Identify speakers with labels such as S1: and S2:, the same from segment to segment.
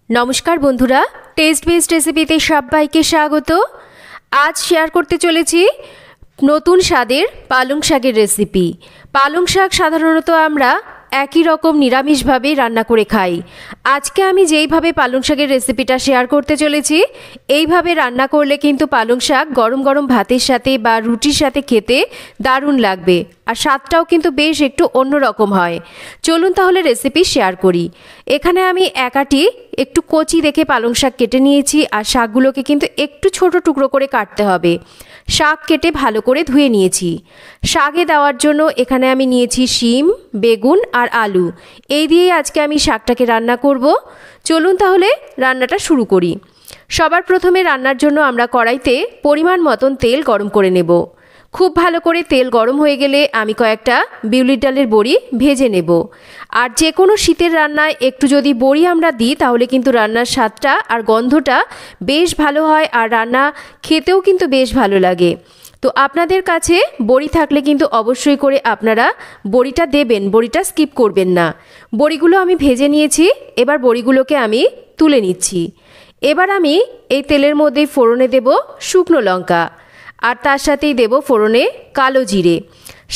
S1: নমস্কার বন্ধুরা, test best রেসিপিতে সবাইকে স্বাগত। আজ শেয়ার করতে চলেছি নতুন স্বাদের পালং শাকের রেসিপি। পালং শাক সাধারণত আমরা একই রকম নিরামিষভাবে রান্না করে খাই। আজকে আমি যেইভাবে পালং শাকের রেসিপিটা শেয়ার করতে চলেছি, এইভাবে রান্না করলে কিন্তু পালং শাক গরম গরম ভাতের সাথে বা রুটির সাথে খেতে দারুণ লাগবে, আর স্বাদটাও কিন্তু বেশ একটু অন্যরকম হয়। চলুন তাহলে রেসিপি শেয়ার করি। এখানে আমি একাটি একটু কচি দেখে পালং শাক কেটে নিয়েছি, আর শাকগুলোকে কিন্তু একটু ছোট টুকরো করে কাটতে হবে। শাক কেটে ভালো করে ধুয়ে নিয়েছি। শাকে দেওয়ার জন্য এখানে আমি নিয়েছি শিম, বেগুন আর আলু। এই দিয়েই আজকে আমি শাকটাকে রান্না করব। চলুন তাহলে রান্নাটা শুরু করি। সবার প্রথমে রান্নার জন্য আমরা কড়াইতে পরিমাণ মতন তেল গরম করে নেব। খুব ভালো করে তেল গরম হয়ে গেলে আমি কয়েকটা বিউলির ডালের বড়ি ভেজে নেব। আর যে কোনো শীতের রান্নায় একটু যদি বড়ি আমরা দিই তাহলে কিন্তু রান্নার স্বাদটা আর গন্ধটা বেশ ভালো হয়, আর রান্না খেতেও কিন্তু বেশ ভালো লাগে। তো আপনাদের কাছে বড়ি থাকলে কিন্তু অবশ্যই করে আপনারা বড়িটা দেবেন, বড়িটা স্কিপ করবেন না। বড়িগুলো আমি ভেজে নিয়েছি, এবার বড়িগুলোকে আমি তুলে নিচ্ছি। এবার আমি এই তেলের মধ্যে ফোড়নে দেব শুকনো লঙ্কা, আর তার সাথেই দেব ফোড়নে কালো জিরে।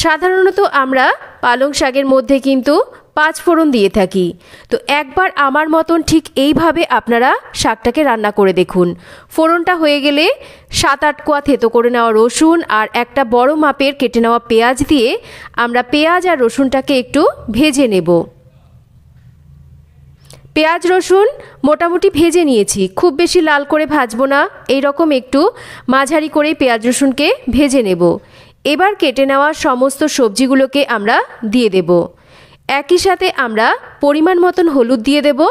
S1: সাধারণত আমরা পালং শাকের মধ্যে কিন্তু 5 ফোড়ন দিয়ে থাকি। তো একবার আমার মতন ঠিক এইভাবে আপনারা শাকটাকে রান্না করে দেখুন। ফোড়নটা হয়ে গেলে 7-8 কোয়া থেতো করে নেওয়া রসুন আর একটা বড় মাপের কেটে নেওয়া পেঁয়াজ দিয়ে আমরা পেঁয়াজ আর রসুনটাকে একটু ভেজে নেব। পেঁয়াজ রসুন মোটামুটি ভেজে নিয়েছি, খুব বেশি লাল করে ভাজবো না, এই রকম একটু মাঝারি করে পেঁয়াজ রসুনকে ভেজে নেব। এবার কেটে নেওয়া সমস্ত সবজিগুলোকে আমরা দিয়ে দেব। একই সাথে আমরা পরিমাণ মতন হলুদ দিয়ে দেব,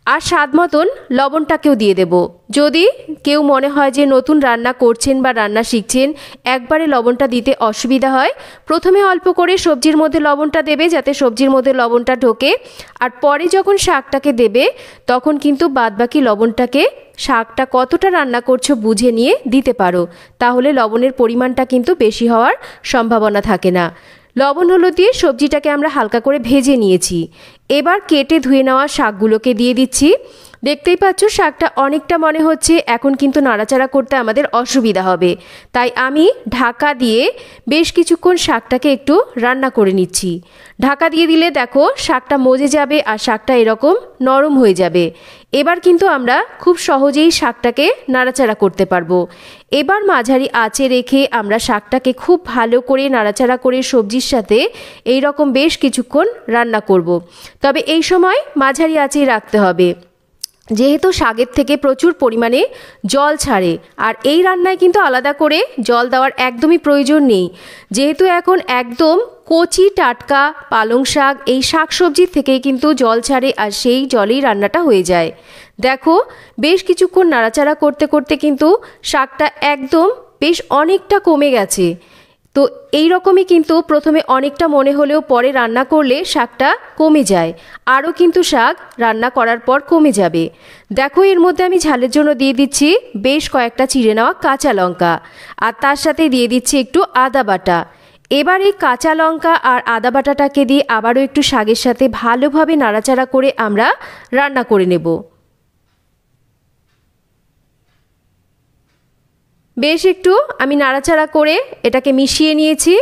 S1: আর স্বাদ মতন লবণটাকেও দিয়ে দেব। যদি কেউ মনে হয় যে নতুন রান্না করছেন বা রান্না শিখছেন, একবারে লবণটা দিতে অসুবিধা হয়, প্রথমে অল্প করে সবজির মধ্যে লবণটা দেবে যাতে সবজির মধ্যে লবণটা ঢোকে, আর পরে যখন শাকটাকে দেবে তখন কিন্তু বাদবাকি লবণটাকে শাকটা কতটা রান্না করছো বুঝে নিয়ে দিতে পারো, তাহলে লবণের পরিমাণটা কিন্তু বেশি হওয়ার সম্ভাবনা থাকে না। লবণ হলুদ দিয়ে সবজিটাকে আমরা হালকা করে ভেজে নিয়েছি। এবার কেটে ধুয়ে নেওয়া শাকগুলোকে দিয়ে দিচ্ছি। দেখতেই পাচ্ছ শাকটা অনেকটা মনে হচ্ছে এখন কিন্তু নাড়াচাড়া করতে আমাদের অসুবিধা হবে, তাই আমি ঢাকা দিয়ে বেশ কিছুক্ষণ শাকটাকে একটু রান্না করে নিচ্ছি। ঢাকা দিয়ে দিলে দেখো শাকটা মজে যাবে আর শাকটা এরকম নরম হয়ে যাবে। এবার কিন্তু আমরা খুব সহজেই শাকটাকে নাড়াচাড়া করতে পারবো। এবার মাঝারি আঁচে রেখে আমরা শাকটাকে খুব ভালো করে নাড়াচাড়া করে সবজির সাথে এই রকম বেশ কিছুক্ষণ রান্না করব। তবে এই সময় মাঝারি আঁচেই রাখতে হবে, যেহেতু শাকের থেকে প্রচুর পরিমাণে জল ছাড়ে, আর এই রান্নায় কিন্তু আলাদা করে জল দেওয়ার একদমই প্রয়োজন নেই, যেহেতু এখন একদম কচি টাটকা পালং শাক, এই শাক সবজির থেকেই কিন্তু জল ছাড়ে, আর সেই জলেই রান্নাটা হয়ে যায়। দেখো বেশ কিছুক্ষণ নাড়াচাড়া করতে করতে কিন্তু শাকটা একদম বেশ অনেকটা কমে গেছে। তো এই রকমই কিন্তু প্রথমে অনেকটা মনে হলেও পরে রান্না করলে শাকটা কমে যায়, আরও কিন্তু শাক রান্না করার পর কমে যাবে। দেখো এর মধ্যে আমি ঝালের জন্য দিয়ে দিচ্ছি বেশ কয়েকটা চিড়ে নেওয়া কাঁচা লঙ্কা, আর তার সাথে দিয়ে দিচ্ছি একটু আদা বাটা। এবার এই কাঁচা লঙ্কা আর আদা বাটাটাকে দিয়ে আবারও একটু শাকের সাথে ভালোভাবে নাড়াচাড়া করে আমরা রান্না করে নেব। বেশ একটু আমি নাড়াচাড়া করে এটাকে মিশিয়ে নিয়েছি।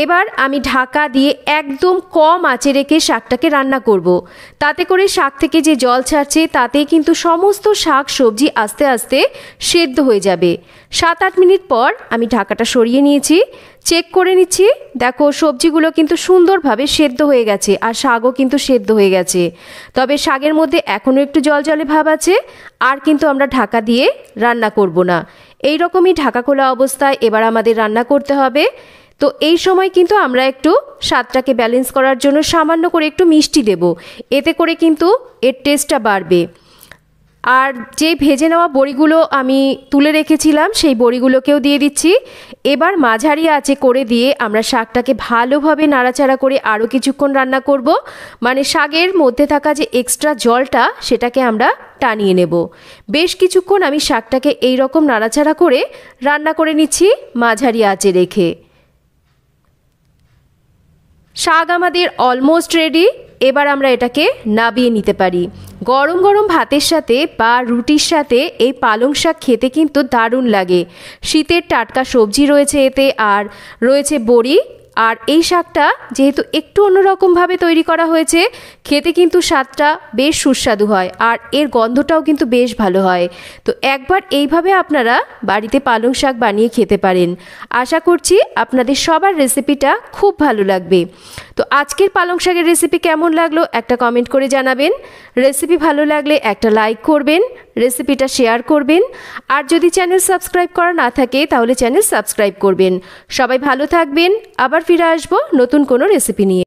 S1: এবার আমি ঢাকা দিয়ে একদম কম আঁচে রেখে শাকটাকে রান্না করব। তাতে করে শাক থেকে যে জল ছাড়ছে তাতেই কিন্তু সমস্ত শাক সবজি আস্তে আস্তে সেদ্ধ হয়ে যাবে। 7-8 মিনিট পর আমি ঢাকাটা সরিয়ে নিয়েছি, চেক করে নিচ্ছি। দেখো সবজিগুলো কিন্তু সুন্দরভাবে সেদ্ধ হয়ে গেছে, আর শাকও কিন্তু সেদ্ধ হয়ে গেছে। তবে শাকের মধ্যে এখনও একটু জল জলে ভাব আছে, আর কিন্তু আমরা ঢাকা দিয়ে রান্না করব না। এই রকমই ঢাকা খোলা অবস্থায় এবার আমাদের রান্না করতে হবে। তো এই সময় কিন্তু আমরা একটু স্বাদটাকে ব্যালেন্স করার জন্য সামান্য করে একটু মিষ্টি দেব, এতে করে কিন্তু এর টেস্টটা বাড়বে। আর যে ভেজে নেওয়া বড়িগুলো আমি তুলে রেখেছিলাম সেই বড়িগুলোকেও দিয়ে দিচ্ছি। এবার মাঝারি আঁচে করে দিয়ে আমরা শাকটাকে ভালোভাবে নাড়াচাড়া করে আরও কিছুক্ষণ রান্না করব, মানে শাকের মধ্যে থাকা যে এক্সট্রা জলটা সেটাকে আমরা টানিয়ে নেব। বেশ কিছুক্ষণ আমি শাকটাকে এই রকম নাড়াচাড়া করে রান্না করে নিচ্ছি মাঝারি আঁচে রেখে। শাক আমাদের অলমোস্ট রেডি। এবার আমরা এটাকে নাবিয়ে নিতে পারি। গরম গরম ভাতের সাথে বা রুটির সাথে এই পালং শাক খেতে কিন্তু দারুণ লাগে। শীতের টাটকা সবজি রয়েছে এতে, আর রয়েছে বড়ি। আর এই শাকটা যেহেতু একটু অন্যরকমভাবে তৈরি করা হয়েছে, খেতে কিন্তু স্বাদটা বেশ সুস্বাদু হয়, আর এর গন্ধটাও কিন্তু বেশ ভালো হয়। তো একবার এইভাবে আপনারা বাড়িতে পালং শাক বানিয়ে খেতে পারেন। আশা করছি আপনাদের সবার রেসিপিটা খুব ভালো লাগবে। তো আজকের পালং শাকের রেসিপি কেমন লাগলো একটা কমেন্ট করে জানাবেন। রেসিপি ভালো লাগলে একটা লাইক করবেন, রেসিপিটা শেয়ার করবেন, আর যদি চ্যানেল সাবস্ক্রাইব করা না থাকে তাহলে চ্যানেল সাবস্ক্রাইব করবেন। সবাই ভালো থাকবেন, আবার ফিরে আসবো নতুন কোনো রেসিপি নিয়ে।